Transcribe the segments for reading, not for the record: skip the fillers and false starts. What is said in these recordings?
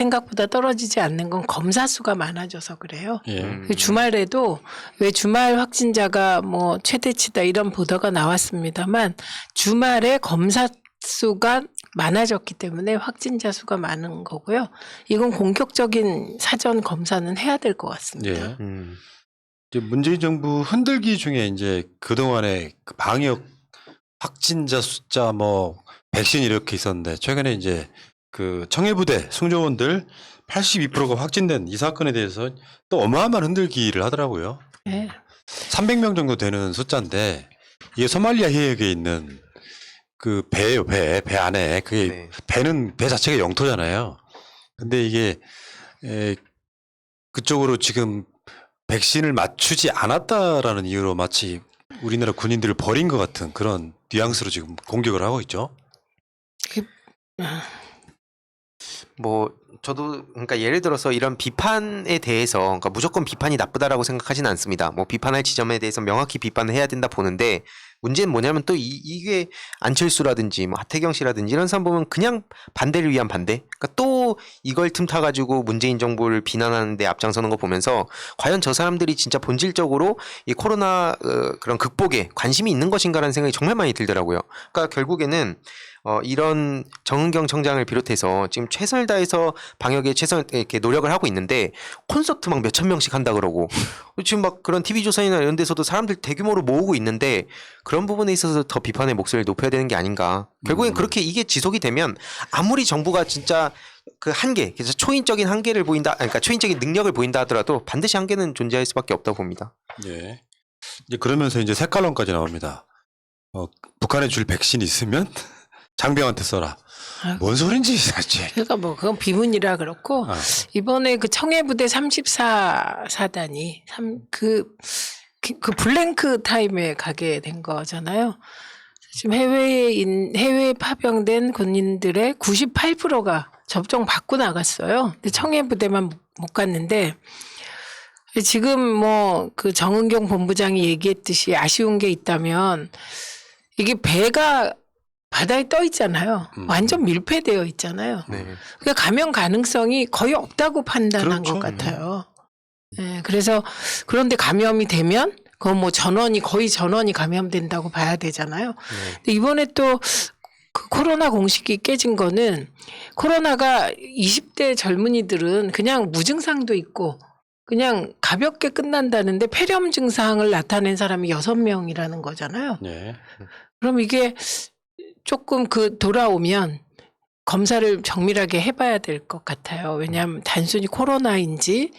생각보다 떨어지지 않는 건 검사 수가 많아져서 그래요. 예. 주말에도 왜 주말 확진자가 뭐 최대치다 이런 보도가 나왔습니다만 주말에 검사 수가 많아졌기 때문에 확진자 수가 많은 거고요. 이건 공격적인 사전 검사는 해야 될 것 같습니다. 예. 이제 문재인 정부 흔들기 중에 이제 그동안에 그 방역 확진자 숫자 뭐 백신 이렇게 있었는데 최근에 이제 그 청해부대 승조원들 82%가 확진된 이 사건에 대해서 또 어마어마한 흔들기를 하더라고요. 네. 300명 정도 되는 숫자인데 이게 소말리아 해역에 있는 그 배예요, 배 안에. 그게 네. 배는 배 자체가 영토잖아요. 근데 이게 그쪽으로 지금 백신을 맞추지 않았다라는 이유로 마치 우리나라 군인들을 버린 것 같은 그런 뉘앙스로 지금 공격을 하고 있죠. 뭐 저도 그러니까 예를 들어서 이런 비판에 대해서 그러니까 무조건 비판이 나쁘다라고 생각하지는 않습니다. 뭐 비판할 지점에 대해서 명확히 비판을 해야 된다 보는데 문제는 뭐냐면 또 이게 안철수라든지 뭐 하태경 씨라든지 이런 사람 보면 그냥 반대를 위한 반대. 그러니까 또 이걸 틈타 가지고 문재인 정부를 비난하는 데 앞장서는 거 보면서 과연 저 사람들이 진짜 본질적으로 이 코로나 그런 극복에 관심이 있는 것인가라는 생각이 정말 많이 들더라고요. 그러니까 결국에는 이런 정은경 청장을 비롯해서 지금 최선을 다해서 방역에 이렇게 노력을 하고 있는데 콘서트 막 몇천 명씩 한다 그러고 지금 막 그런 TV조선이나 이런 데서도 사람들 대규모로 모으고 있는데 그런 부분에 있어서 더 비판의 목소리를 높여야 되는 게 아닌가. 결국엔 그렇게 이게 지속이 되면 아무리 정부가 진짜 그 한계, 그래서 초인적인 한계를 보인다, 그러니까 초인적인 능력을 보인다 하더라도 반드시 한계는 존재할 수밖에 없다고 봅니다. 예. 이제 그러면서 이제 색깔론까지 나옵니다. 북한에 줄 백신 있으면 장병한테 써라. 뭔 소린지 사실. 그러니까 뭐 그건 비문이라 그렇고 이번에 그 청해부대 34사단이 그 블랭크 타임에 가게 된 거잖아요. 지금 해외에 파병된 군인들의 98%가 접종 받고 나갔어요. 근데 청해부대만 못 갔는데 지금 뭐 그 정은경 본부장이 얘기했듯이 아쉬운 게 있다면 이게 배가 바다에 떠 있잖아요. 완전 밀폐되어 있잖아요. 네. 그러니까 감염 가능성이 거의 없다고 판단한 그렇죠. 것 같아요. 네, 그래서 그런데 감염이 되면 그건 뭐 거의 전원이 감염된다고 봐야 되잖아요. 근데 이번에 또 그 코로나 공식이 깨진 거는 코로나가 20대 젊은이들은 그냥 무증상도 있고 그냥 가볍게 끝난다는데 폐렴 증상을 나타낸 사람이 6명이라는 거잖아요. 예. 그럼 이게 조금 돌아오면 검사를 정밀하게 해봐야 될 것 같아요. 왜냐하면 단순히 코로나인지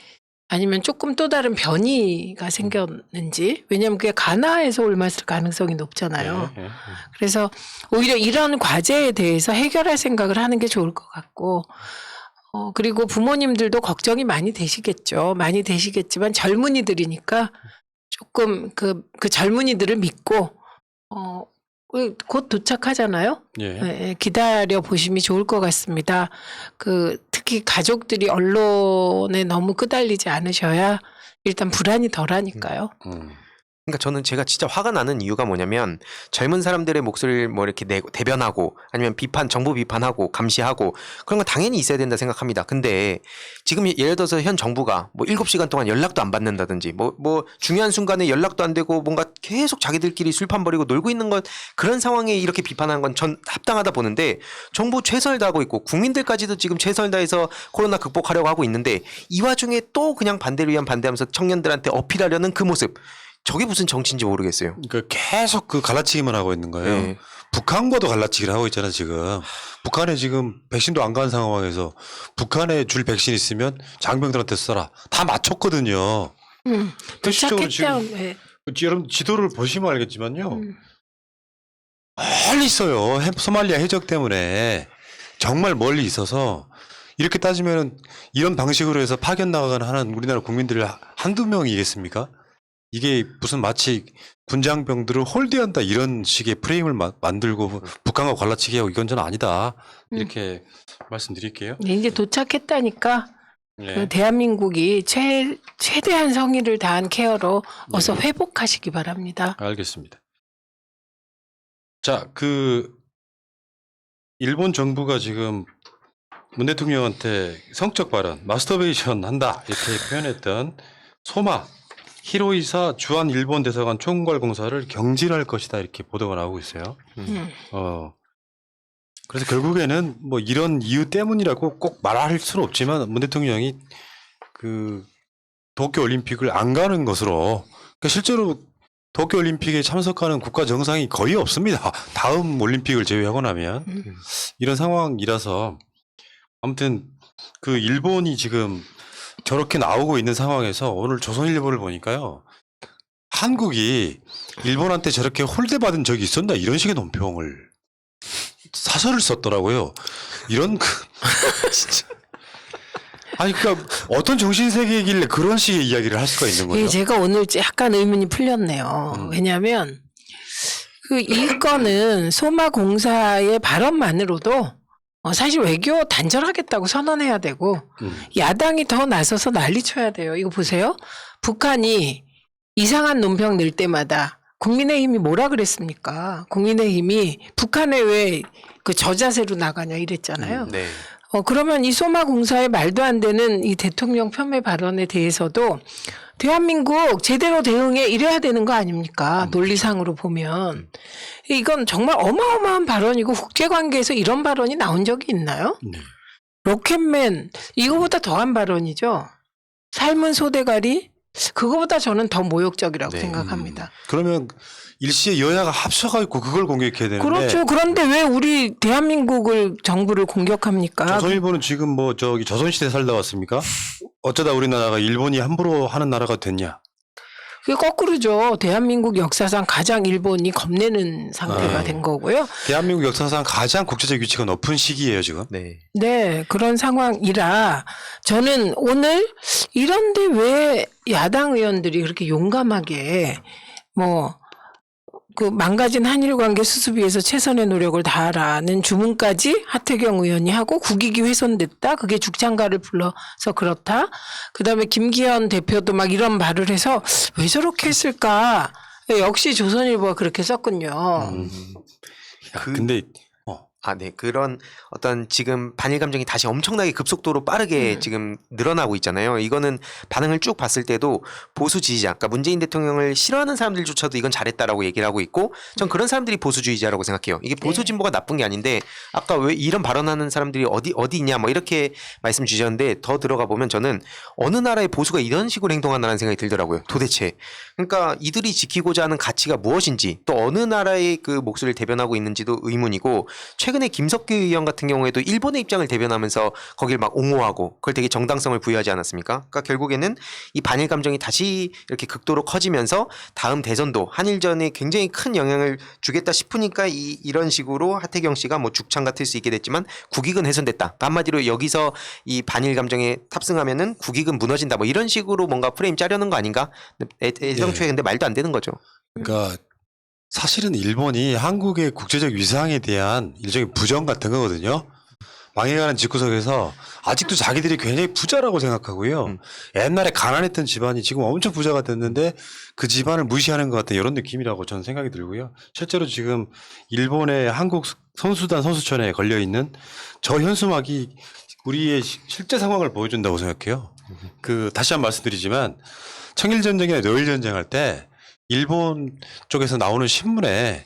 아니면 조금 또 다른 변이가 생겼는지. 왜냐하면 그게 가나에서 올 가능성이 높잖아요. 예. 그래서 오히려 이런 과제에 대해서 해결할 생각을 하는 게 좋을 것 같고 그리고 부모님들도 걱정이 많이 되시겠죠. 많이 되시겠지만 젊은이들이니까 조금 그 젊은이들을 믿고 곧 도착하잖아요. 예. 네, 기다려 보심이 좋을 것 같습니다. 특히 가족들이 언론에 너무 끄달리지 않으셔야 일단 불안이 덜하니까요. 그러니까 저는 제가 진짜 화가 나는 이유가 뭐냐면 젊은 사람들의 목소리를 뭐 이렇게 대변하고 아니면 정부 비판하고 감시하고 그런 건 당연히 있어야 된다 생각합니다. 근데 지금 예를 들어서 현 정부가 뭐 7시간 동안 연락도 안 받는다든지 뭐 중요한 순간에 연락도 안 되고 뭔가 계속 자기들끼리 술판 벌이고 놀고 있는 것 그런 상황에 이렇게 비판하는 건 전 합당하다 보는데 정부 최선을 다하고 있고 국민들까지도 지금 최선을 다해서 코로나 극복하려고 하고 있는데 이 와중에 또 그냥 반대를 위한 반대하면서 청년들한테 어필하려는 그 모습 저게 무슨 정치인지 모르겠어요. 그러니까 계속 갈라치기만 하고 있는 거예요. 네. 북한과도 갈라치기를 하고 있잖아요, 지금. 북한에 지금 백신도 안 간 상황에서 북한에 줄 백신 있으면 장병들한테 써라. 다 맞췄거든요. 실질적으로 지금 네. 여러분 지도를 보시면 알겠지만요. 멀리 있어요. 소말리아 해적 때문에 정말 멀리 있어서 이렇게 따지면 이런 방식으로 해서 파견 나가거나 하는 우리나라 국민들이 한두 명이겠습니까? 이게 무슨 마치 군장병들을 홀대한다 이런 식의 프레임을 만들고 북한과 갈라치기 하고 이건 저는 아니다. 이렇게 말씀드릴게요. 네, 이제 도착했다니까 네. 대한민국이 최대한 성의를 다한 케어로 어서 회복하시기 바랍니다. 알겠습니다. 자, 일본 정부가 지금 문 대통령한테 성적 발언, 마스터베이션 한다 이렇게 표현했던 소마 히로이사 주한 일본 대사관 총괄 공사를 경질할 것이다 이렇게 보도가 나오고 있어요. 그래서 결국에는 뭐 이런 이유 때문이라고 꼭 말할 수는 없지만 문 대통령이 그 도쿄 올림픽을 안 가는 것으로 그러니까 실제로 도쿄 올림픽에 참석하는 국가 정상이 거의 없습니다. 다음 올림픽을 제외하고 나면 이런 상황이라서 아무튼 그 일본이 지금 저렇게 나오고 있는 상황에서 오늘 조선일보를 보니까요. 한국이 일본한테 저렇게 홀대받은 적이 있었나 이런 식의 논평을 사설을 썼더라고요. 이런 진짜 아니 그러니까 어떤 정신 세계이길래 그런 식의 이야기를 할 수가 있는 거예요? 예, 제가 오늘 약간 의문이 풀렸네요. 왜냐하면 이 건은 소마 공사의 발언만으로도 사실 외교 단절하겠다고 선언해야 되고 야당이 더 나서서 난리쳐야 돼요. 이거 보세요. 북한이 이상한 논평 낼 때마다 국민의힘이 뭐라 그랬습니까? 국민의힘이 북한에 왜 그 저자세로 나가냐 이랬잖아요. 네. 그러면 이 소마 공사의 말도 안 되는 이 대통령 폄훼 발언에 대해서도 대한민국 제대로 대응해 이래야 되는 거 아닙니까? 논리상으로 보면. 이건 정말 어마어마한 발언이고 국제관계에서 이런 발언이 나온 적이 있나요? 네. 로켓맨 이거보다 더한 발언이죠. 삶은 소대가리 그거보다 저는 더 모욕적이라고 네. 생각합니다. 그러면 일시에 여야가 합쳐가지고 그걸 공격해야 되는데 그렇죠. 그런데 왜 우리 대한민국을 정부를 공격합니까? 조선일보는 지금 뭐 저기 조선시대 살다 왔습니까? 어쩌다 우리나라가 일본이 함부로 하는 나라가 됐냐? 그게 거꾸로죠. 대한민국 역사상 가장 일본이 겁내는 상태가 된 거고요. 대한민국 역사상 가장 국제적 위치가 높은 시기예요 지금. 네. 네, 그런 상황이라 저는 오늘 이런데 왜 야당 의원들이 그렇게 용감하게 그 망가진 한일 관계 수습 위해서 최선의 노력을 다하라는 주문까지 하태경 의원이 하고 국익이 훼손됐다. 그게 죽창가를 불러서 그렇다. 그다음에 김기현 대표도 막 이런 말을 해서 왜 저렇게 했을까? 역시 조선일보가 그렇게 썼군요. 근데 네. 그런 어떤 지금 반일 감정이 다시 엄청나게 급속도로 빠르게 지금 늘어나고 있잖아요. 이거는 반응을 쭉 봤을 때도 보수 지지자, 그러니까 문재인 대통령을 싫어하는 사람들조차도 이건 잘했다라고 얘기를 하고 있고 전 그런 사람들이 보수주의자라고 생각해요. 이게 보수 진보가 나쁜 게 아닌데 아까 왜 이런 발언하는 사람들이 어디 있냐 뭐 이렇게 말씀 주셨는데 더 들어가 보면 저는 어느 나라의 보수가 이런 식으로 행동한다는 생각이 들더라고요. 도대체. 그러니까 이들이 지키고자 하는 가치가 무엇인지 또 어느 나라의 그 목소리를 대변하고 있는지도 의문이고 최근에 김석규 의원 같은 경우에도 일본의 입장을 대변하면서 거길 막 옹호하고 그걸 되게 정당성을 부여하지 않았습니까? 그러니까 결국에는 이 반일 감정이 다시 이렇게 극도로 커지면서 다음 대선도 한일전에 굉장히 큰 영향을 주겠다 싶으니까 이런 식으로 하태경 씨가 뭐 죽창 같을 수 있게 됐지만 국익은 훼손됐다. 한마디로 여기서 이 반일 감정에 탑승하면은 국익은 무너진다. 뭐 이런 식으로 뭔가 프레임 짜려는 거 아닌가? 애당초에 근데 말도 안 되는 거죠. 그러니까 사실은 일본이 한국의 국제적 위상에 대한 일종의 부정 같은 거거든요. 망해가는 집구석에서 아직도 자기들이 굉장히 부자라고 생각하고요. 옛날에 가난했던 집안이 지금 엄청 부자가 됐는데 그 집안을 무시하는 것 같은 이런 느낌이라고 저는 생각이 들고요. 실제로 지금 일본의 한국 선수단 선수촌에 걸려있는 저 현수막이 우리의 실제 상황을 보여준다고 생각해요. 다시 한번 말씀드리지만 청일전쟁이나 노일전쟁 할 때 일본 쪽에서 나오는 신문에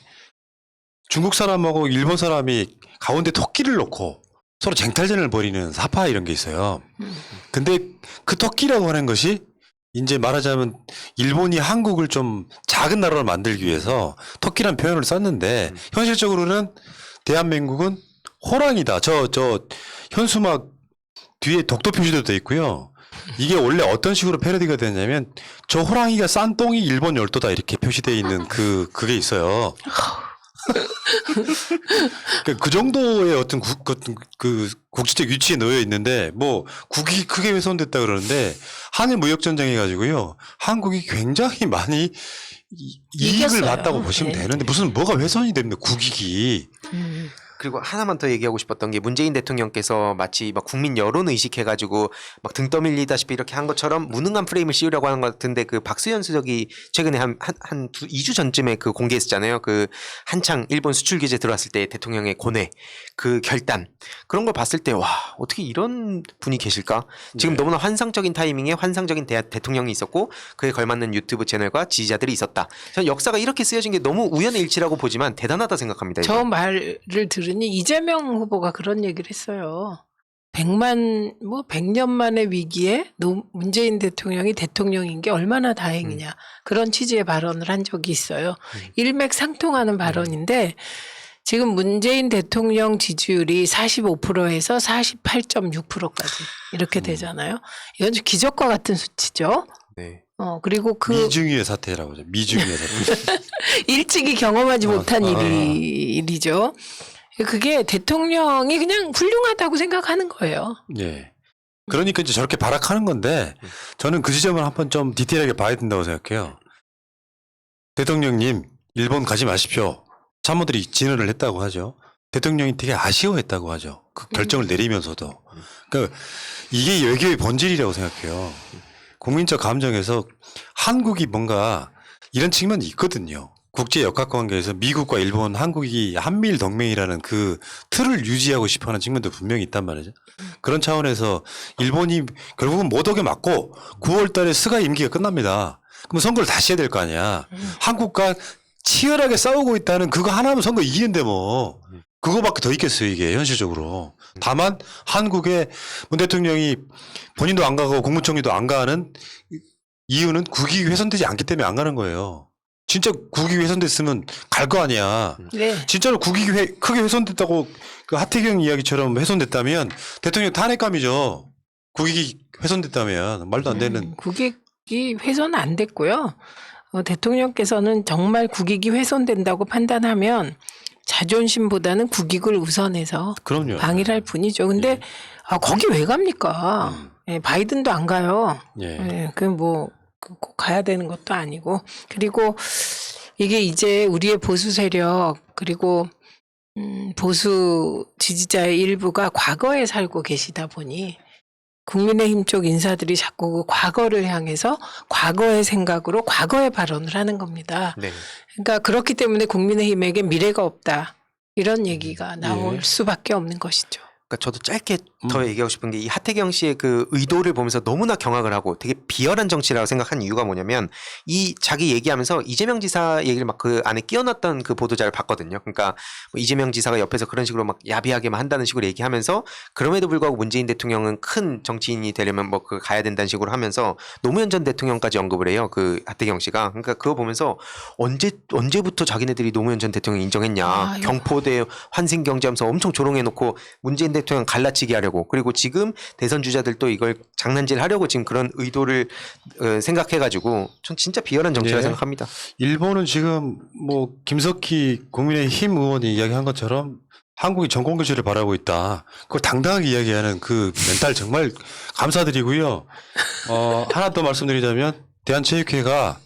중국 사람하고 일본 사람이 가운데 토끼를 놓고 서로 쟁탈전을 벌이는 사파 이런 게 있어요. 근데 그 토끼라고 하는 것이 이제 말하자면 일본이 한국을 좀 작은 나라로 만들기 위해서 토끼란 표현을 썼는데 현실적으로는 대한민국은 호랑이다. 저 현수막 뒤에 독도 표시도 돼 있고요. 이게 원래 어떤 식으로 패러디가 되냐면 저 호랑이가 싼 똥이 일본 열도다 이렇게 표시되어 있는 그게 있어요. 그 정도의 어떤 국제적 위치에 놓여 있는데 뭐 국익이 크게 훼손됐다 그러는데 한일 무역 전쟁 해가지고요 한국이 굉장히 많이 이익을 이겼어요. 봤다고 보시면 네. 되는데 무슨 뭐가 훼손이 됩니다 국익이. 그리고 하나만 더 얘기하고 싶었던 게 문재인 대통령께서 마치 막 국민 여론 의식해가지고 막 등 떠밀리다시피 이렇게 한 것처럼 무능한 프레임을 씌우려고 하는 것 같은데 그 박수현 수석이 최근에 한 2주 전쯤에 그 공개했잖아요. 그 한창 일본 수출 규제 들어왔을 때 대통령의 고뇌, 그 결단 그런 걸 봤을 때 와 어떻게 이런 분이 계실까? 지금 네. 너무나 환상적인 타이밍에 환상적인 대통령이 있었고 그에 걸맞는 유튜브 채널과 지지자들이 있었다. 저는 역사가 이렇게 쓰여진 게 너무 우연의 일치라고 보지만 대단하다 생각합니다. 저 이거. 말을 들으니 이재명 후보가 그런 얘기를 했어요. 100년 만의 위기에 문재인 대통령이 대통령인 게 얼마나 다행이냐. 그런 취지의 발언을 한 적이 있어요. 일맥상통하는 발언인데 지금 문재인 대통령 지지율이 45%에서 48.6%까지 이렇게 되잖아요. 이건 좀 기적과 같은 수치죠. 네. 그리고 그 미중위의 사태라고 하죠. 미중위의 사태. 일찍이 경험하지 못한 아. 일이죠. 그게 대통령이 그냥 훌륭하다고 생각하는 거예요. 예. 그러니까 이제 저렇게 발악하는 건데 저는 그 지점을 한번 좀 디테일하게 봐야 된다고 생각해요. 대통령님, 일본 가지 마십시오. 참모들이 진언을 했다고 하죠. 대통령이 되게 아쉬워했다고 하죠. 그 결정을 내리면서도. 그러니까 이게 외교의 본질이라고 생각해요. 국민적 감정에서 한국이 뭔가 이런 측면이 있거든요. 국제 역학관계에서 미국과 일본, 한국이 한미일 동맹이라는 그 틀을 유지하고 싶어하는 측면도 분명히 있단 말이죠. 그런 차원에서 일본이 결국은 못 오게 막고 9월 달에 스가 임기가 끝납니다. 그럼 선거를 다시 해야 될 거 아니야. 한국과 치열하게 싸우고 있다는 그거 하나면 선거 이기는데 뭐. 그거밖에 더 있겠어요, 이게 현실적으로. 다만 한국의 문 대통령이 본인도 안 가고 국무총리도 안 가는 이유는 국익이 훼손되지 않기 때문에 안 가는 거예요. 진짜 국익이 훼손됐으면 갈 거 아니야. 네. 진짜로 국익이 크게 훼손됐다고 그 하태경 이야기처럼 훼손됐다면 대통령 탄핵감이죠. 국익이 훼손됐다면 말도 안 되는. 국익이 훼손 안 됐고요. 대통령께서는 정말 국익이 훼손된다고 판단하면 자존심보다는 국익을 우선해서 그럼요. 방위를 할 뿐이죠. 근데 거기 왜 갑니까? 예, 바이든도 안 가요. 예. 예, 꼭 가야 되는 것도 아니고. 그리고 이게 이제 우리의 보수 세력 그리고 보수 지지자의 일부가 과거에 살고 계시다 보니 국민의힘 쪽 인사들이 자꾸 그 과거를 향해서 과거의 생각으로 과거의 발언을 하는 겁니다. 네. 그러니까 그렇기 때문에 국민의힘에게 미래가 없다. 이런 얘기가 나올 수밖에 없는 것이죠. 그러니까 저도 짧게 더 얘기하고 싶은 게 이 하태경 씨의 그 의도를 보면서 너무나 경악을 하고 되게 비열한 정치라고 생각한 이유가 뭐냐면 이 자기 얘기하면서 이재명 지사 얘기를 막 그 안에 끼워넣었던 그 보도자를 봤거든요. 그러니까 뭐 이재명 지사가 옆에서 그런 식으로 막 야비하게만 한다는 식으로 얘기하면서 그럼에도 불구하고 문재인 대통령은 큰 정치인이 되려면 뭐 그 가야 된다는 식으로 하면서 노무현 전 대통령까지 언급을 해요. 그 하태경 씨가. 그러니까 그거 보면서 언제부터 자기네들이 노무현 전 대통령 인정했냐. 경포대 환생경제하면서 엄청 조롱해놓고 문재인 대통령 갈라치기 하려고 그리고 지금 대선 주자들도 이걸 장난질 하려고 지금 그런 의도를 생각해가지고 전 진짜 비열한 정치라 생각합니다. 일본은 지금 뭐 김석희 국민의힘 의원이 이야기한 것처럼 한국이 정권교체를 바라고 있다. 그걸 당당하게 이야기하는 그 멘탈 정말 감사드리고요. 하나 더 말씀드리자면 대한체육회가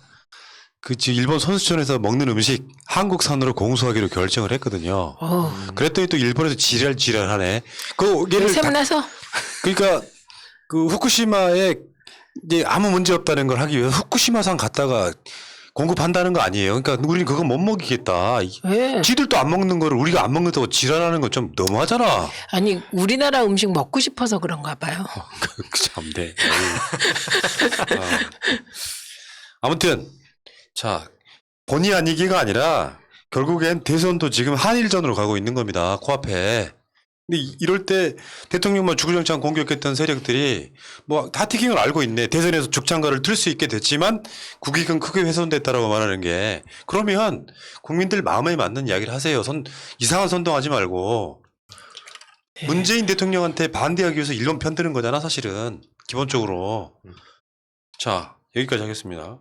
그 지금 일본 선수촌에서 먹는 음식 한국산으로 공수하기로 결정을 했거든요. 그랬더니 또 일본에서 지랄하네. 샘나서 그러니까 그 후쿠시마에 이제 아무 문제 없다는 걸 하기 위해서 후쿠시마산 갖다가 공급한다는 거 아니에요. 그러니까 우리는 그거 못 먹이겠다. 왜? 지들도 안 먹는 거를 우리가 안 먹는다고 지랄하는 건 좀 너무하잖아. 아니 우리나라 음식 먹고 싶어서 그런가 봐요. 참, 네. 아무튼 자 본의 아니기가 아니라 결국엔 대선도 지금 한일전으로 가고 있는 겁니다. 코앞에. 근데 이럴 때 대통령만 주구장창 공격했던 세력들이 뭐 하태경을 알고 있네. 대선에서 죽창가를 틀 수 있게 됐지만 국익은 크게 훼손됐다라고 말하는 게 그러면 국민들 마음에 맞는 이야기를 하세요. 이상한 선동하지 말고. 문재인 대통령한테 반대하기 위해서 일본 편드는 거잖아 사실은 기본적으로. 자 여기까지 하겠습니다.